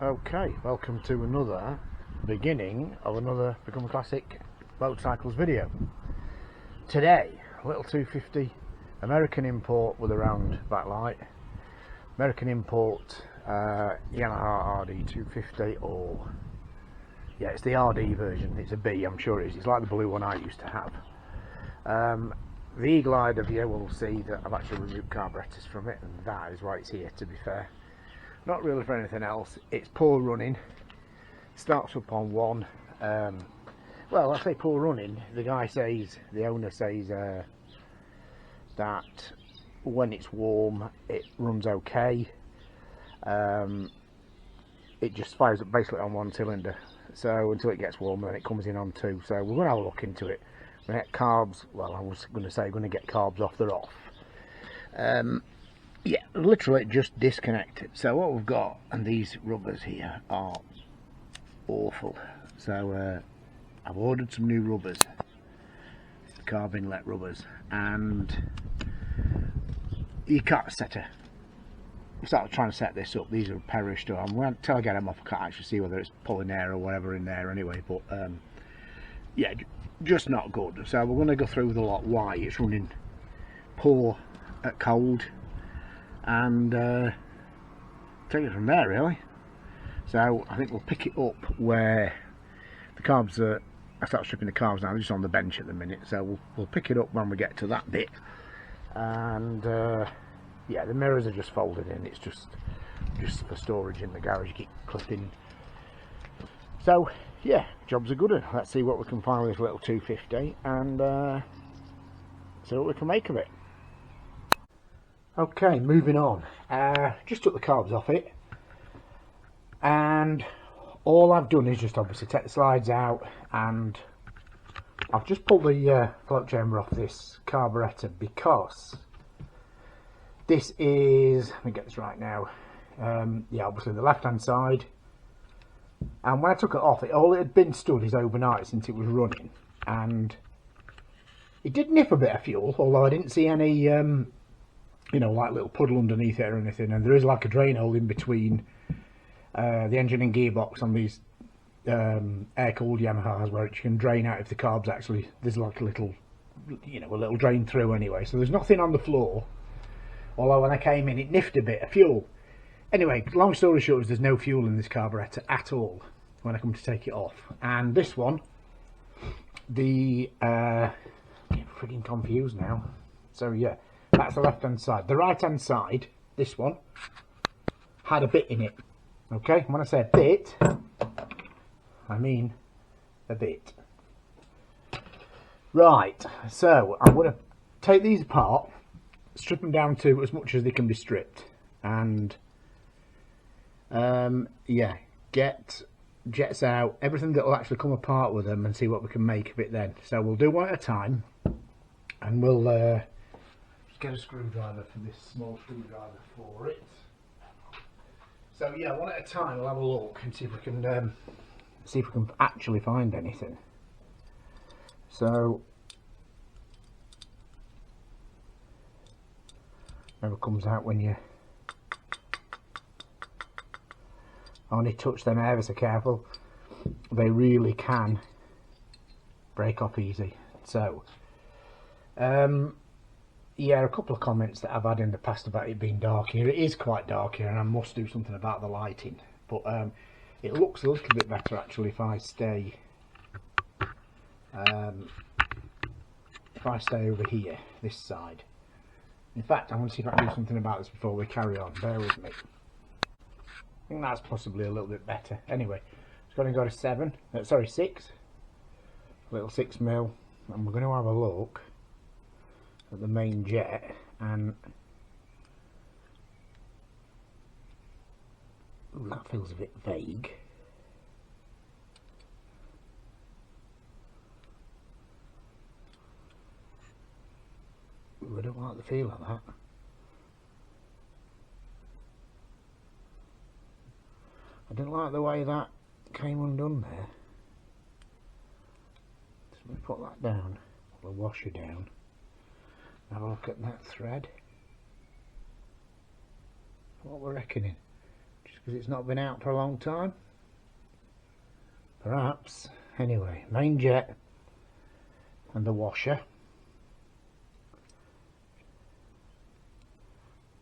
Okay, welcome to another beginning of another Become a Classic motorcycles video. Today, a little 250 American import with a round backlight. American import Yamaha RD250, or yeah, it's the RD version. It's a B, I'm sure it is. It's like the blue one I used to have. The eagle eyed of you will see that I've actually removed carburetors from it, and that is why it's here, to be fair. Not really for anything else. It's poor running. Starts up on one. Well, I say poor running. The owner says that when it's warm it runs okay. It just fires up basically on one cylinder. So until it gets warmer, then it comes in on two. So we're going to have a look into it. We're going to get carbs. Well, I was going to say we're going to get carbs off. They're off. Yeah, literally just disconnected. So what we've got, and these rubbers here are awful. So I've ordered some new rubbers, carb inlet rubbers, and you can't start trying to set this up. These are perished. Until I get them off, I can't actually see whether it's pulling air or whatever in there anyway. But yeah, just not good. So we're going to go through with a lot why it's running poor at cold, and take it from there really. So I think we'll pick it up where the carbs are. I start stripping the carbs now. They're just on the bench at the minute, so we'll pick it up when we get to that bit. And yeah, the mirrors are just folded in. It's just for storage in the garage. You keep clipping. So yeah, jobs are good. Let's see what we can find with this little 250 and see what we can make of it. Okay, moving on. Just took the carbs off it, and all I've done is just obviously take the slides out, and I've just pulled the float chamber off this carburetor because this is, let me get this right now, yeah, obviously the left hand side, and when I took it off, all it had been stood is overnight since it was running, and it did nip a bit of fuel, although I didn't see any you know, like little puddle underneath it or anything. And there is like a drain hole in between the engine and gearbox on these air-cooled Yamahas, where it can drain out if the carbs actually, there's like a little, you know, a little drain through anyway. So there's nothing on the floor, although when I came in it niffed a bit of fuel. Anyway, long story short is there's no fuel in this carburetor at all when I come to take it off. And this one, I'm freaking confused now. So yeah, that's the left hand side. The right hand side, this one, had a bit in it. Okay, when I say a bit, I mean a bit. Right, so I'm going to take these apart, strip them down to as much as they can be stripped, and yeah, get jets out, everything that will actually come apart with them, and see what we can make of it then. So we'll do one at a time, and we'll get a screwdriver for this small screwdriver for it. So yeah, one at a time we'll have a look and see if we can actually find anything. So never comes out when you only touch them ever so careful. They really can break off easy. So yeah, a couple of comments that I've had in the past about it being dark here. It is quite dark here, and I must do something about the lighting. But it looks a little bit better actually if I stay over here, this side. In fact, I want to see if I can do something about this before we carry on. Bear with me. I think that's possibly a little bit better. Anyway, it's going to go to 6. Little 6mm, and we're going to have a look at the main jet, and that feels a bit vague. I don't like the feel of that. I didn't like the way that came undone there. So let me put that down, the washer down. Have a look at that thread. What we're reckoning. Just because it's not been out for a long time. Perhaps. Anyway, main jet and the washer.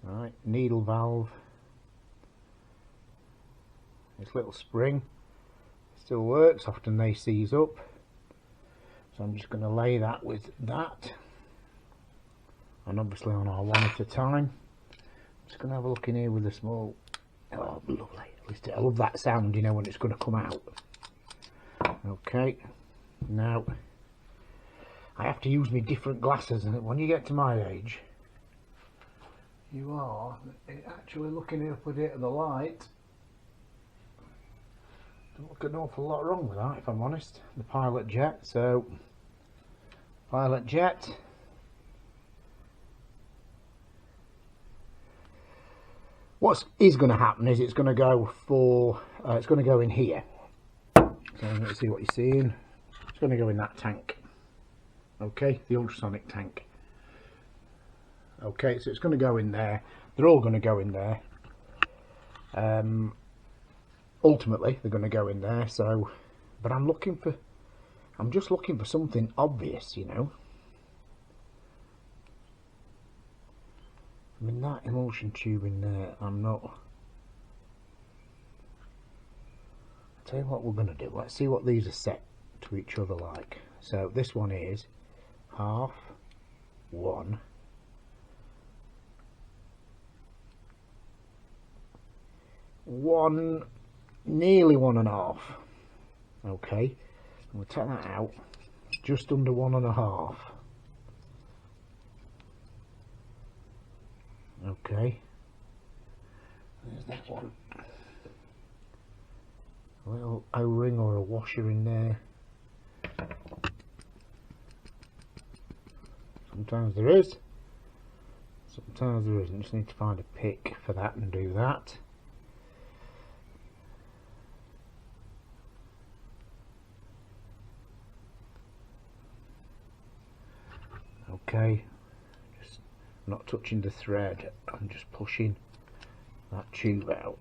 Right, needle valve. This little spring still works, often they seize up. So I'm just going to lay that with that. And obviously on our one at a time. I'm just going to have a look in here with a small... Oh, lovely. At least I love that sound, you know, when it's going to come out. Okay. Now, I have to use my different glasses, and when you get to my age, you are actually looking up at it at the light. Don't look an awful lot wrong with that, if I'm honest. The pilot jet, so pilot jet. What is going to happen is it's going to go for it's going to go in here. So let's see what you're seeing. It's going to go in that tank. Okay, the ultrasonic tank. Okay, so it's going to go in there. They're all going to go in there. Ultimately, they're going to go in there. So, but I'm just looking for something obvious, you know. I mean, that emulsion tube in there, I'm not... I'll tell you what we're going to do. Let's see what these are set to each other like. So this one is 1/2, 1, 1, nearly 1.5. Okay, and we'll take that out, just under 1.5. Okay, there's that one. A little O-ring or a washer in there. Sometimes there is, sometimes there isn't. Just need to find a pick for that and do that. Okay, just not touching the thread, I'm just pushing that tube out,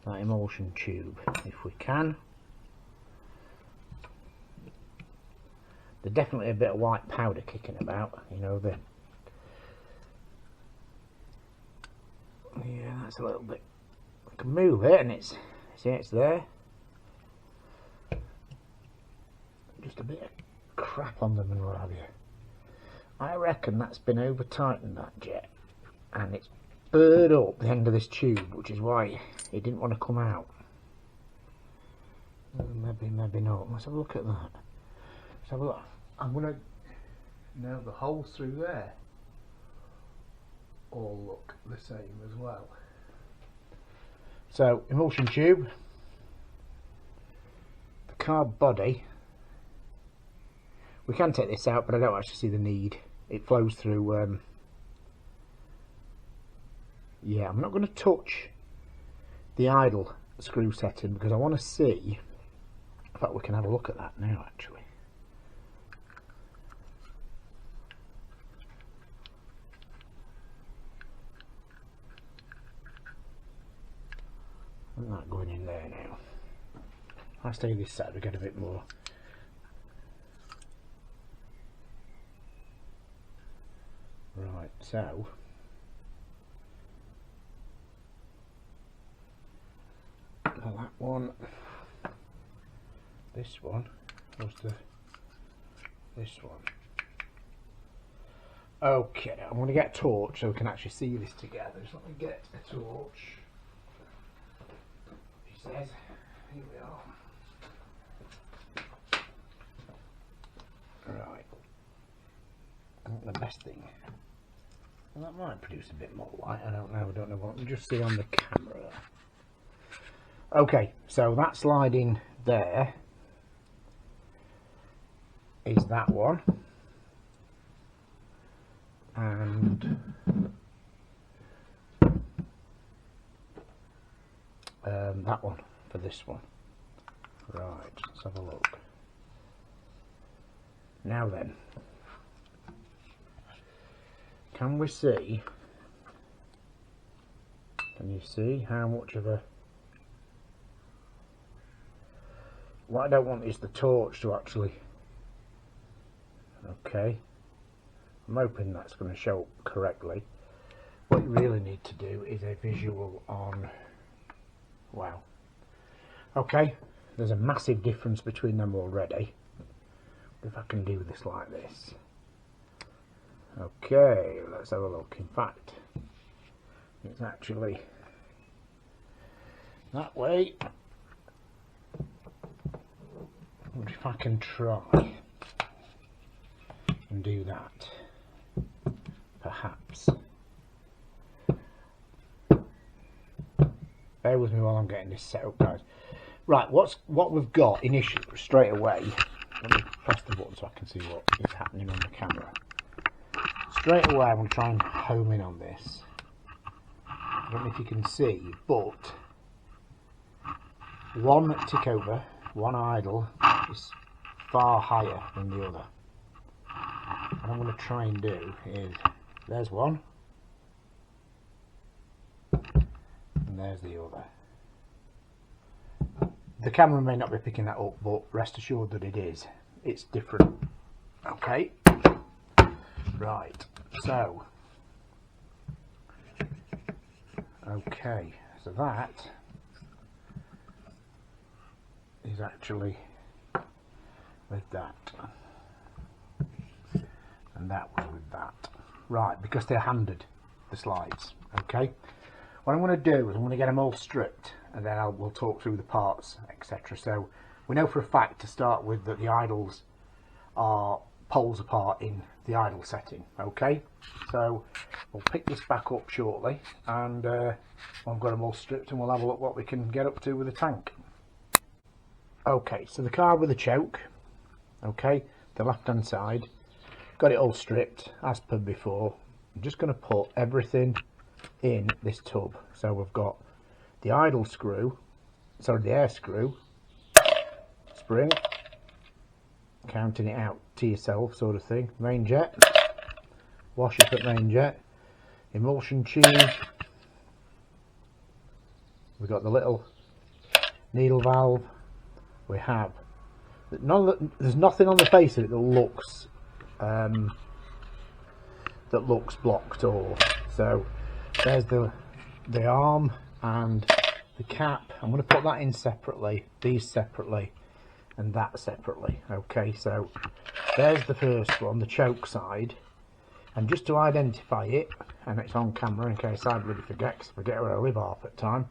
that emulsion tube, if we can. There's definitely a bit of white powder kicking about, you know, yeah, that's a little bit, I can move it and it's, see, it's there. Just a bit of crap on them and what have you. I reckon that's been over tightened, that jet, and it's burred up the end of this tube, which is why it didn't want to come out. Maybe not. Let's have a look at that. Let's have a look. I'm gonna, now the holes through there all look the same as well. So emulsion tube, the carb body. We can take this out, but I don't actually see the need. It flows through. Yeah, I'm not going to touch the idle screw setting because I want to see. In fact, we can have a look at that now, actually. I'm not going in there now. I'll stay this side to get a bit more. Right, so that one, this one, this one. Okay, I'm going to get a torch so we can actually see this together. Just let me get a torch. He says, here we are. Right, I think the best thing. Well, that might produce a bit more light, I don't know what, we'll just see on the camera. Okay, so that sliding there is that one, and that one for this one. Right, let's have a look. Now then, can we see Can you see how much of a... What I don't want is the torch to actually... Okay. I'm hoping that's going to show up correctly. What you really need to do is a visual on... Wow. Okay, there's a massive difference between them already. If I can do this like this. Okay, let's have a look. In fact, it's actually that way. But if I can try and do that, perhaps. Bear with me while I'm getting this set up, guys. Right, what we've got initially, straight away, let me press the button so I can see what is happening on the camera. Straight away I'm going to try and home in on this. I don't know if you can see, but one tick over, one idle is far higher than the other. What I'm going to try and do is, there's one, and there's the other. The camera may not be picking that up, but rest assured that it is. It's different. Okay. Right. So. Okay. So that is actually with that. And that was with that. Right, because they're handed, the slides. Okay. What I'm going to do is I'm going to get them all stripped, and then we'll talk through the parts, etc. So we know for a fact to start with that the idles are poles apart in the idle setting. Okay, so we'll pick this back up shortly, and I've got them all stripped, and we'll have a look what we can get up to with the tank. Okay, so the carb with the choke, okay, the left hand side, got it all stripped as per before. I'm just going to put everything in this tub. So we've got the idle screw, sorry, the air screw, spring, counting it out to yourself sort of thing, main jet, washer at main jet, emulsion tube, we've got the little needle valve, we have, there's nothing on the face of it that looks blocked or so. There's the arm and the cap. I'm going to put that in separately, these separately, and that separately. Okay, so there's the first one, the choke side, and just to identify it, and it's on camera in case I really forget, because I forget where I live half at the time.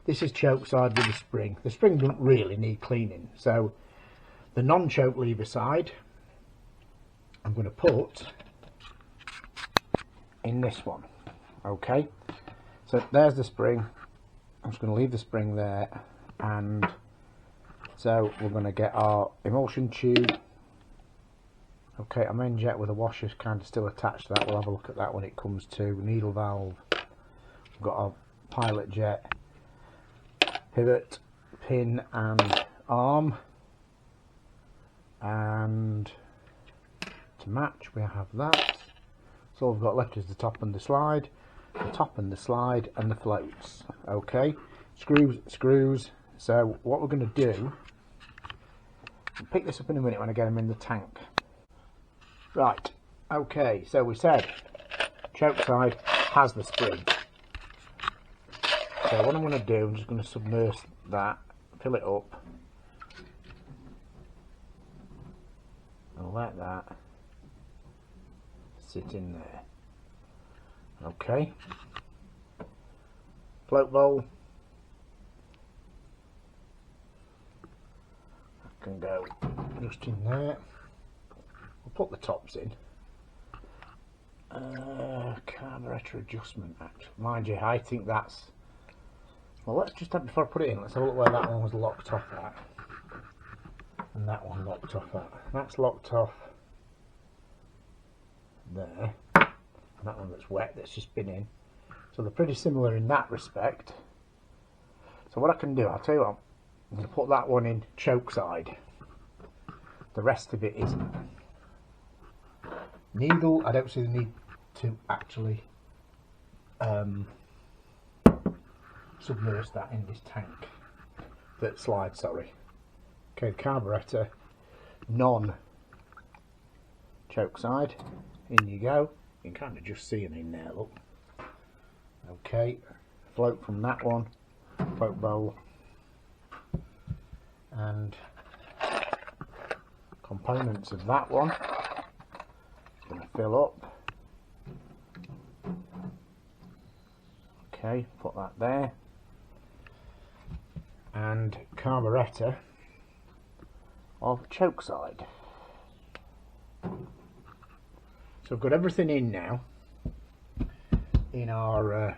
This is choke side with the spring. The spring doesn't really need cleaning, so the non-choke lever side I'm going to put in this one. Okay, so there's the spring. I'm just going to leave the spring there, and so we're going to get our emulsion tube. Okay, our main jet with a washer kind of still attached to that. We'll have a look at that when it comes to needle valve. We've got our pilot jet, pivot, pin and arm, and to match we have that. So all we've got left is the top and the slide. The top and the slide and the floats. Okay, screws. So what we're going to do, I'll pick this up in a minute when I get them in the tank. Right, okay, so we said choke side has the spring. So what I'm going to do, I'm just going to submerge that, fill it up, and let that sit in there. Okay, float bowl, that can go just in there. We'll put the tops in. Carburetor adjustment, actually, mind you, I think that's, well, let's just have, before I put it in, let's have a look where that one was locked off at, and that one locked off at. That's locked off there. That one that's wet, that's just been in, so they're pretty similar in that respect. So what I can do, I'll tell you what, I'm going to put that one in choke side, the rest of it isn't. Needle, I don't see the need to actually submerge that in this tank that slides, sorry. Okay, the carburetor, non choke side, in you go. You can kind of just see them in there, look. Okay, float from that one, float bowl, and components of that one. It's going to fill up. Okay, put that there. And carburetor of choke side. So I've got everything in now in our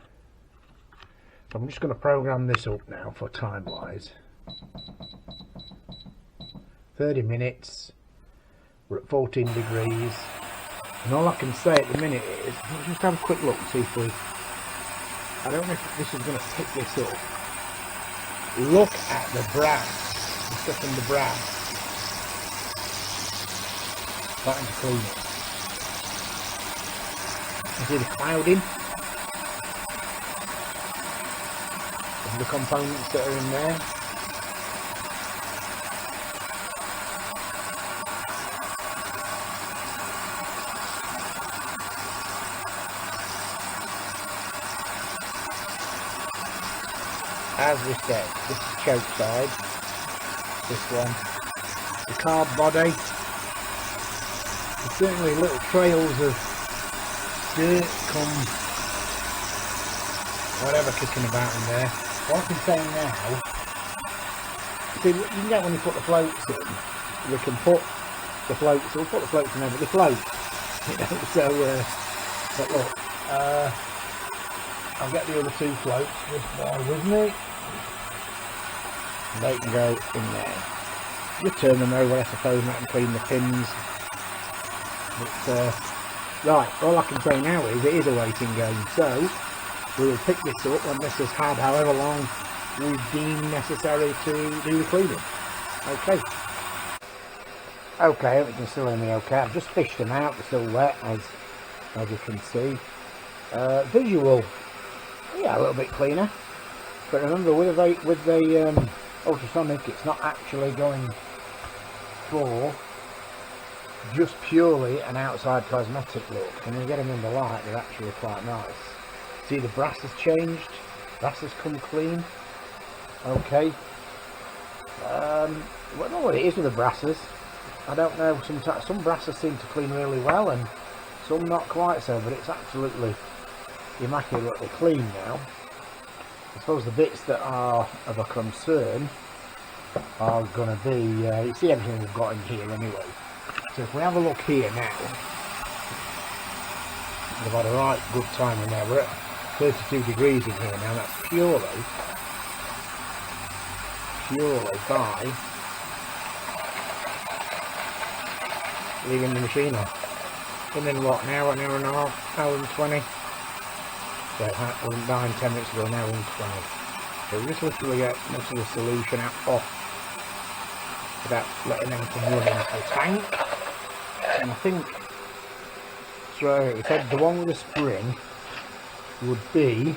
so I'm just going to program this up now for time wise. 30 minutes, we're at 14 degrees, and all I can say at the minute is, let's just have a quick look and see if we, I don't know if this is going to pick this up. Look at the brass, the stuff in the brass, starting to clean it. You see the clouding of the components that are in there. As we said, this is choke side, this one, the carb body. There's certainly little trails of dirt, whatever kicking about in there. What I can say now, see, you can get when you put the floats in, we can put the floats, we'll put the floats in there, but they float, you know, so, but look, I'll get the other two floats, just bear with me. They can go in there. Just turn them over, I suppose, and I can clean the pins. But, right, all I can say now is it is a waiting game, so we will pick this up when this has had however long we deem necessary to do the cleaning. Okay. Okay, everything's still in the okay. I've just fished them out, they're still wet, as you can see. Visual, yeah, a little bit cleaner. But remember, with the ultrasonic, it's not actually going for just purely an outside cosmetic look. And when you get them in the light, they're actually quite nice. See, the brass has changed, brass has come clean. Okay. I don't know what it is with the brasses. I don't know, sometimes some brasses seem to clean really well and some not quite so, but it's absolutely immaculately clean now. I suppose the bits that are of a concern are going to be, you see everything we've got in here anyway. So if we have a look here now, we've had a right good time in there. We're at 32 degrees in here now. That's purely by leaving the machine on. And then what, an hour and a half, hour and 20. So 9-10 minutes ago, now in 20. So we just literally get most of the solution out off without letting anything run into the tank. And I think, so we said the one with the spring would be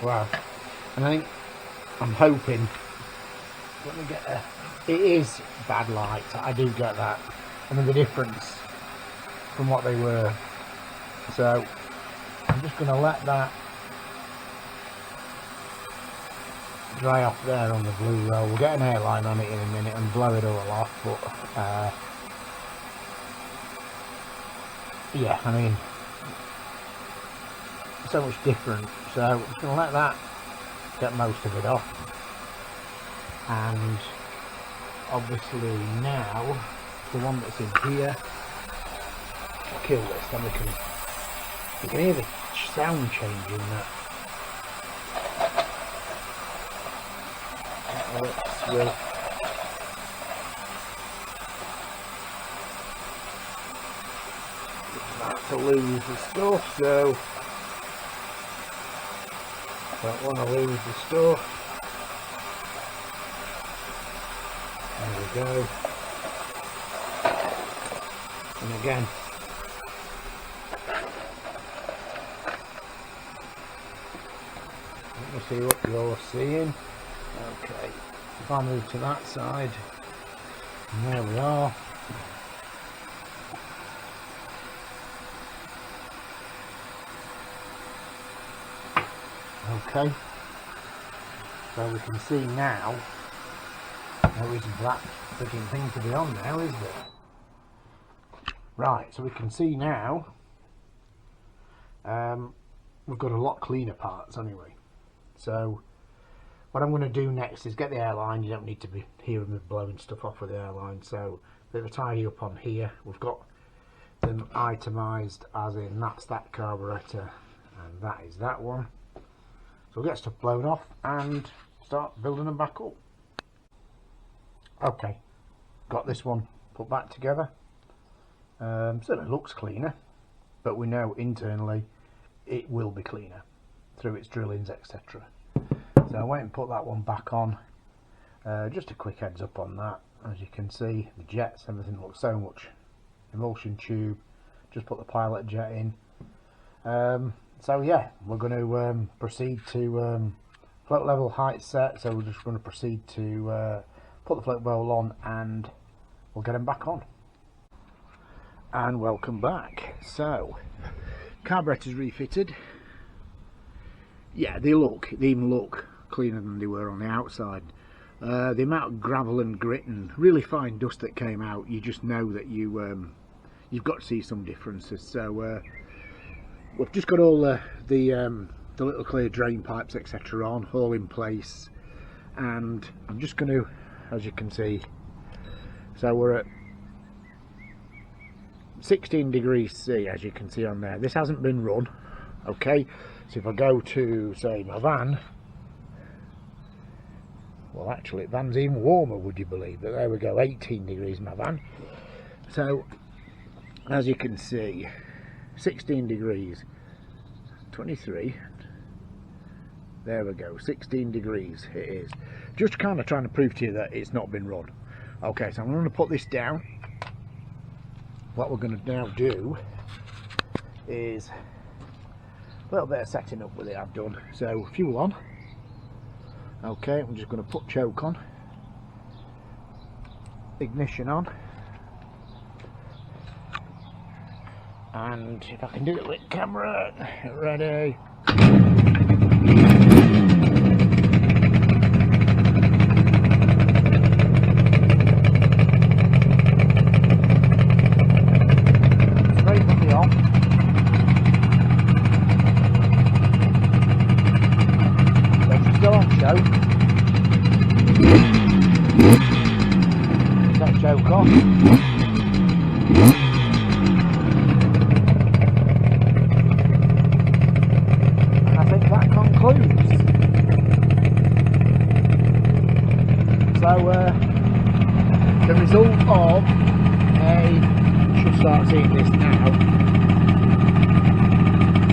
wow. And I think, I'm hoping, let me get a, it is bad light, I do get that. I mean the difference from what they were. So I'm just going to let that dry off there on the blue roll. We'll get an airline on it in a minute and blow it all off, but yeah, I mean, so much different. So I'm just going to let that get most of it off, and obviously now the one that's in here, I'll kill this, then we can hear the sound change in that. We'll start to lose the stuff, so don't want to lose the stuff. There we go. And again, me see what you're seeing. Okay, if I move to that side, and there we are. Okay, so we can see now, no reason for that freaking thing to be on now, is there? Right, so we can see now, we've got a lot cleaner parts anyway. So what I'm going to do next is get the airline. You don't need to be hearing me blowing stuff off with the airline, so a bit of a tidy up on here. We've got them itemised, as in that's that carburettor and that is that one. So we'll get stuff blown off and start building them back up. Okay, got this one put back together. Certainly looks cleaner, but we know internally it will be cleaner through its drillings, etc. So I went and put that one back on. Just a quick heads up on that. As you can see, the jets, everything looks so much emulsion tube. Just put the pilot jet in. So yeah, we're going to proceed to float level height set. So we're just going to proceed to put the float bowl on and we'll get them back on. And welcome back. So carburettor's refitted. Yeah, they even look cleaner than they were on the outside. The amount of gravel and grit and really fine dust that came out, you just know that you've got to see some differences. So we've just got all the little clear drain pipes, etc. on, all in place, and I'm just going to, as you can see, so we're at 16 degrees C, as you can see on there. This hasn't been run. Okay, so if I go to, say, my van, well actually the van's even warmer, would you believe, but there we go, 18 degrees my van. So as you can see, 16 degrees, 23, there we go, 16 degrees it is. Just kind of trying to prove to you that it's not been run. Okay, so I'm going to put this down. What we're going to now do is a little bit of setting up with it I've done. So fuel on. Okay, I'm just going to put choke on. Ignition on. And if I can do it with camera, ready. That choke off. And I think that concludes. So the result of you should start seeing this now.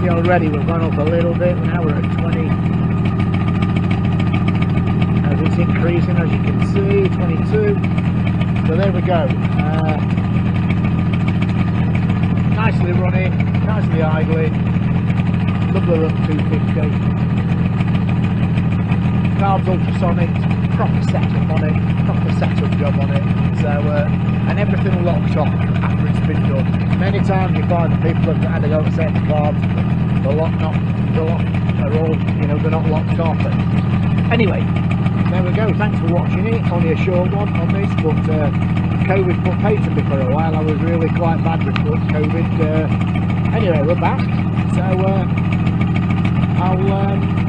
See, already we've gone up a little bit. Now we're at 20. It's increasing, as you can see, 22. So there we go. Nicely running, nicely idling. Lovely run 250. Carbs ultrasonic, proper setup on it, proper setup job on it. So and everything locked off after it's been done. Many times you find that people have had to go and set the carbs, they're not locked off. Anyway. There we go, thanks for watching it. Only a short one on this, but COVID put paid to me for a while. I was really quite bad with COVID. Anyway, we're back, so I'll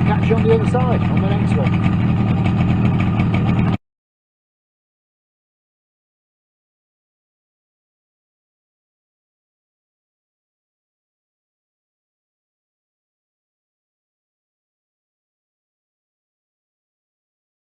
catch you on the other side on the next one.